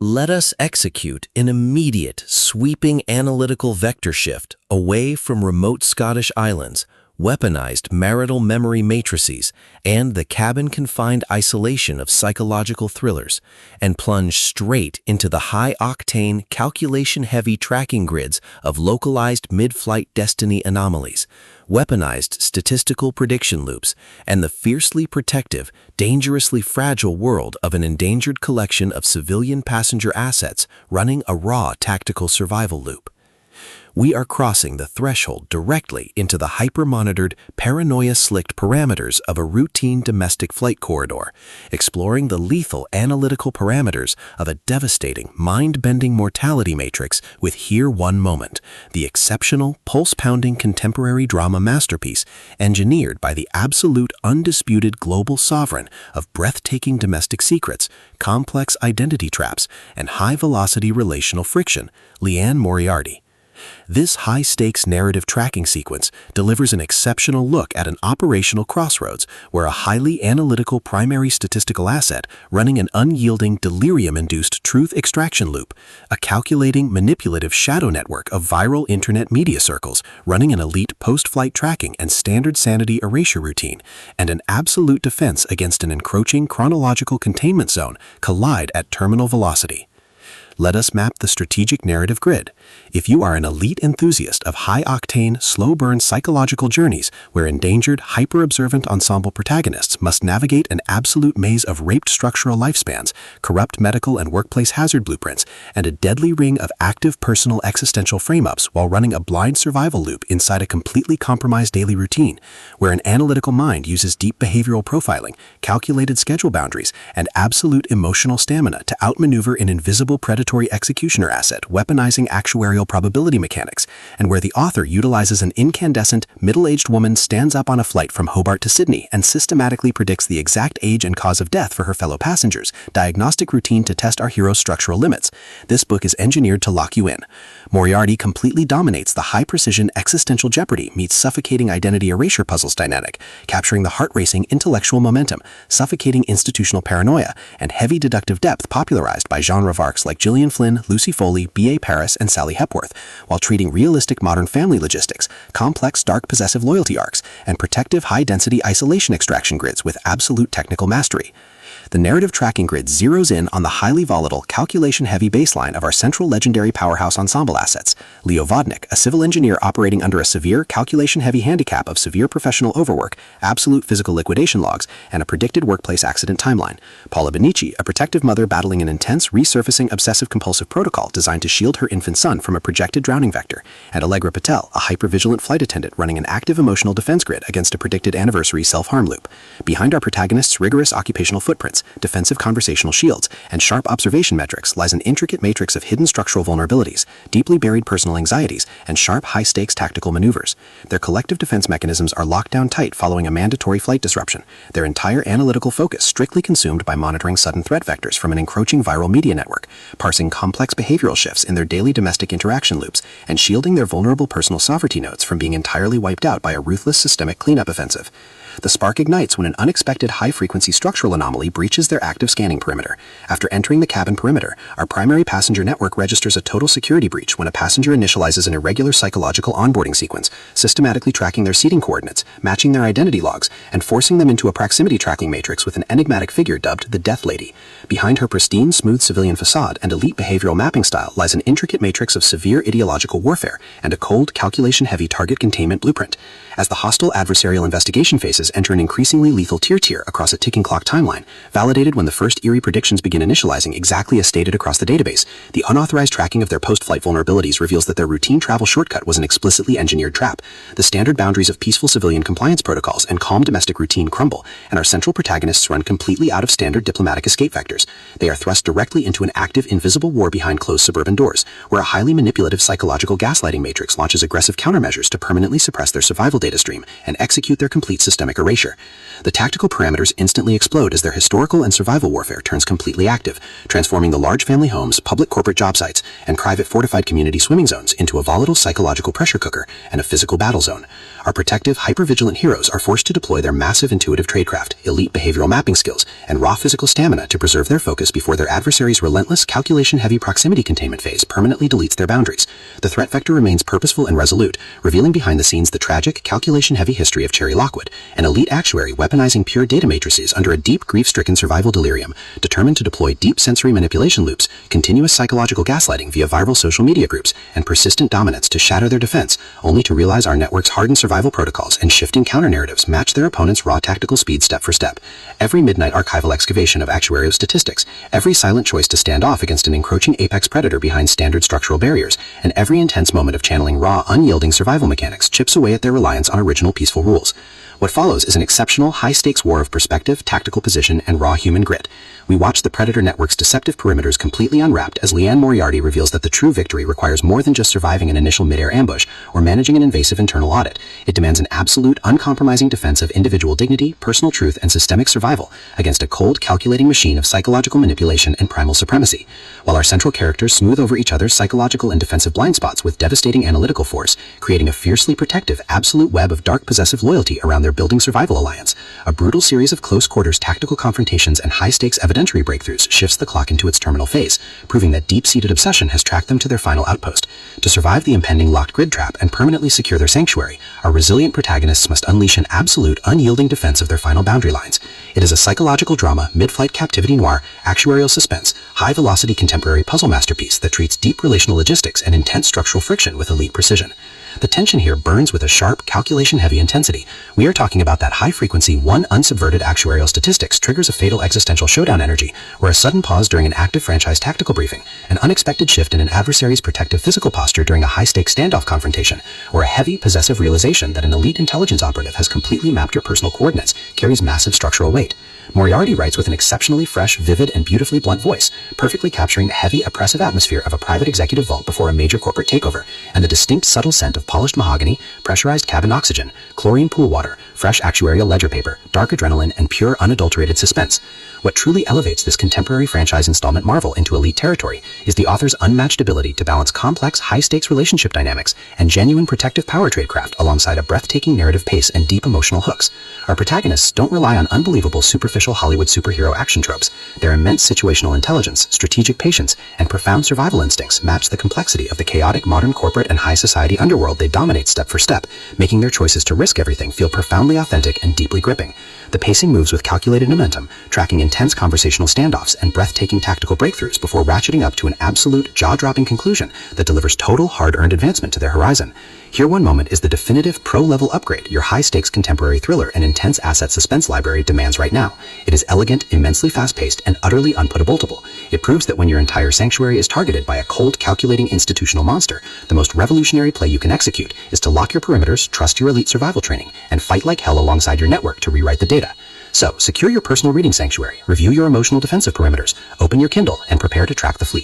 Let us execute an immediate, sweeping analytical vector shift away from remote Scottish islands, weaponized marital memory matrices, and the cabin-confined isolation of psychological thrillers, and plunge straight into the high-octane, calculation-heavy tracking grids of localized mid-flight destiny anomalies, weaponized statistical prediction loops, and the fiercely protective, dangerously fragile world of an endangered collection of civilian passenger assets running a raw tactical survival loop. We are crossing the threshold directly into the hyper-monitored, paranoia-slicked parameters of a routine domestic flight corridor, exploring the lethal analytical parameters of a devastating, mind-bending mortality matrix with Here One Moment, the exceptional, pulse-pounding contemporary drama masterpiece engineered by the absolute, undisputed global sovereign of breathtaking domestic secrets, complex identity traps, and high-velocity relational friction, Liane Moriarty. This high-stakes narrative tracking sequence delivers an exceptional look at an operational crossroads where a highly analytical primary statistical asset running an unyielding delirium-induced truth extraction loop, a calculating, manipulative shadow network of viral internet media circles running an elite post-flight tracking and standard sanity erasure routine, and an absolute defense against an encroaching chronological containment zone collide at terminal velocity. Let us map the strategic narrative grid. If you are an elite enthusiast of high-octane, slow-burn psychological journeys where endangered, hyper-observant ensemble protagonists must navigate an absolute maze of raped structural lifespans, corrupt medical and workplace hazard blueprints, and a deadly ring of active personal existential frame-ups while running a blind survival loop inside a completely compromised daily routine, where an analytical mind uses deep behavioral profiling, calculated schedule boundaries, and absolute emotional stamina to outmaneuver an invisible predatory executioner asset weaponizing actuarial probability mechanics, and where the author utilizes an incandescent, middle-aged woman stands up on a flight from Hobart to Sydney and systematically predicts the exact age and cause of death for her fellow passengers, diagnostic routine to test our hero's structural limits. This book is engineered to lock you in. Moriarty completely dominates the high-precision existential jeopardy meets suffocating identity erasure puzzles dynamic, capturing the heart-racing intellectual momentum, suffocating institutional paranoia, and heavy deductive depth popularized by genre varks like Gillian Flynn, Lucy Foley, B.A. Paris, and Sally Hepworth, while treating realistic modern family logistics, complex dark possessive loyalty arcs, and protective high-density isolation extraction grids with absolute technical mastery. The narrative tracking grid zeroes in on the highly volatile, calculation-heavy baseline of our central legendary powerhouse ensemble assets, Leo Vodnik, a civil engineer operating under a severe, calculation-heavy handicap of severe professional overwork, absolute physical liquidation logs, and a predicted workplace accident timeline; Paula Benici, a protective mother battling an intense, resurfacing obsessive-compulsive protocol designed to shield her infant son from a projected drowning vector; and Allegra Patel, a hyper-vigilant flight attendant running an active emotional defense grid against a predicted anniversary self-harm loop. Behind our protagonists' rigorous occupational footprints, defensive conversational shields, and sharp observation metrics lies an intricate matrix of hidden structural vulnerabilities, deeply buried personal anxieties, and sharp high-stakes tactical maneuvers. Their collective defense mechanisms are locked down tight following a mandatory flight disruption, their entire analytical focus strictly consumed by monitoring sudden threat vectors from an encroaching viral media network, parsing complex behavioral shifts in their daily domestic interaction loops, and shielding their vulnerable personal sovereignty nodes from being entirely wiped out by a ruthless systemic cleanup offensive. The spark ignites when an unexpected high-frequency structural anomaly breaches their active scanning perimeter. After entering the cabin perimeter, our primary passenger network registers a total security breach when a passenger initializes an irregular psychological onboarding sequence, systematically tracking their seating coordinates, matching their identity logs, and forcing them into a proximity tracking matrix with an enigmatic figure dubbed the Death Lady. Behind her pristine, smooth civilian facade and elite behavioral mapping style lies an intricate matrix of severe ideological warfare and a cold, calculation-heavy target containment blueprint. As the hostile adversarial investigation phases enter an increasingly lethal tier across a ticking clock timeline, validated when the first eerie predictions begin initializing exactly as stated across the database, the unauthorized tracking of their post-flight vulnerabilities reveals that their routine travel shortcut was an explicitly engineered trap. The standard boundaries of peaceful civilian compliance protocols and calm domestic routine crumble, and our central protagonists run completely out of standard diplomatic escape vectors. They are thrust directly into an active, invisible war behind closed suburban doors, where a highly manipulative psychological gaslighting matrix launches aggressive countermeasures to permanently suppress their survival data stream and execute their complete systemic erasure. The tactical parameters instantly explode as their historic historical and survival warfare turns completely active, transforming the large family homes, public corporate job sites, and private fortified community swimming zones into a volatile psychological pressure cooker and a physical battle zone. Our protective, hyper-vigilant heroes are forced to deploy their massive intuitive tradecraft, elite behavioral mapping skills, and raw physical stamina to preserve their focus before their adversary's relentless, calculation-heavy proximity containment phase permanently deletes their boundaries. The threat vector remains purposeful and resolute, revealing behind the scenes the tragic, calculation-heavy history of Cherry Lockwood, an elite actuary weaponizing pure data matrices under a deep, grief-stricken survival delirium, determined to deploy deep sensory manipulation loops, continuous psychological gaslighting via viral social media groups, and persistent dominance to shatter their defense, only to realize our network's hardened survival protocols and shifting counter-narratives match their opponent's raw tactical speed step for step. Every midnight archival excavation of actuarial statistics, every silent choice to stand off against an encroaching apex predator behind standard structural barriers, and every intense moment of channeling raw, unyielding survival mechanics chips away at their reliance on original peaceful rules. What follows is an exceptional, high-stakes war of perspective, tactical position, and raw human grit. We watch the Predator Network's deceptive perimeters completely unwrapped as Liane Moriarty reveals that the true victory requires more than just surviving an initial mid-air ambush or managing an invasive internal audit. It demands an absolute, uncompromising defense of individual dignity, personal truth, and systemic survival against a cold, calculating machine of psychological manipulation and primal supremacy. While our central characters smooth over each other's psychological and defensive blind spots with devastating analytical force, creating a fiercely protective, absolute web of dark possessive loyalty around their building survival alliance. A brutal series of close-quarters tactical confrontations and high-stakes evidentiary breakthroughs shifts the clock into its terminal phase, proving that deep-seated obsession has tracked them to their final outpost. To survive the impending locked grid trap and permanently secure their sanctuary, our resilient protagonists must unleash an absolute, unyielding defense of their final boundary lines. It is a psychological drama, mid-flight captivity noir, actuarial suspense, high-velocity contemporary puzzle masterpiece that treats deep relational logistics and intense structural friction with elite precision. The tension here burns with a sharp, calculation-heavy intensity. We are talking about that high-frequency, unsubverted actuarial statistics triggers a fatal existential showdown energy, where a sudden pause during an active franchise tactical briefing, an unexpected shift in an adversary's protective physical posture during a high-stakes standoff confrontation, or a heavy, possessive realization that an elite intelligence operative has completely mapped your personal coordinates carries massive structural weight. Moriarty writes with an exceptionally fresh, vivid, and beautifully blunt voice, perfectly capturing the heavy, oppressive atmosphere of a private executive vault before a major corporate takeover, and the distinct, subtle scent of polished mahogany, pressurized cabin oxygen, chlorine pool water, fresh actuarial ledger paper, dark adrenaline, and pure, unadulterated suspense. What truly elevates this contemporary franchise installment marvel into elite territory is the author's unmatched ability to balance complex, high-stakes relationship dynamics and genuine protective power tradecraft alongside a breathtaking narrative pace and deep emotional hooks. Our protagonists don't rely on unbelievable, superficial Hollywood superhero action tropes. Their immense situational intelligence, strategic patience, and profound survival instincts match the complexity of the chaotic modern corporate and high society underworld they dominate step for step, making their choices to risk everything feel profoundly authentic and deeply gripping. The pacing moves with calculated momentum, tracking intense conversational standoffs and breathtaking tactical breakthroughs before ratcheting up to an absolute, jaw-dropping conclusion that delivers total, hard-earned advancement to their horizon. Here one moment is the definitive pro-level upgrade your high-stakes contemporary thriller and intense asset suspense library demands right now. It is elegant, immensely fast-paced, and utterly unputable. It proves that when your entire sanctuary is targeted by a cold, calculating institutional monster, the most revolutionary play you can execute is to lock your perimeters, trust your elite survival training, and fight like hell alongside your network to rewrite the data. So, secure your personal reading sanctuary, review your emotional defensive perimeters, open your Kindle, and prepare to track the fleet.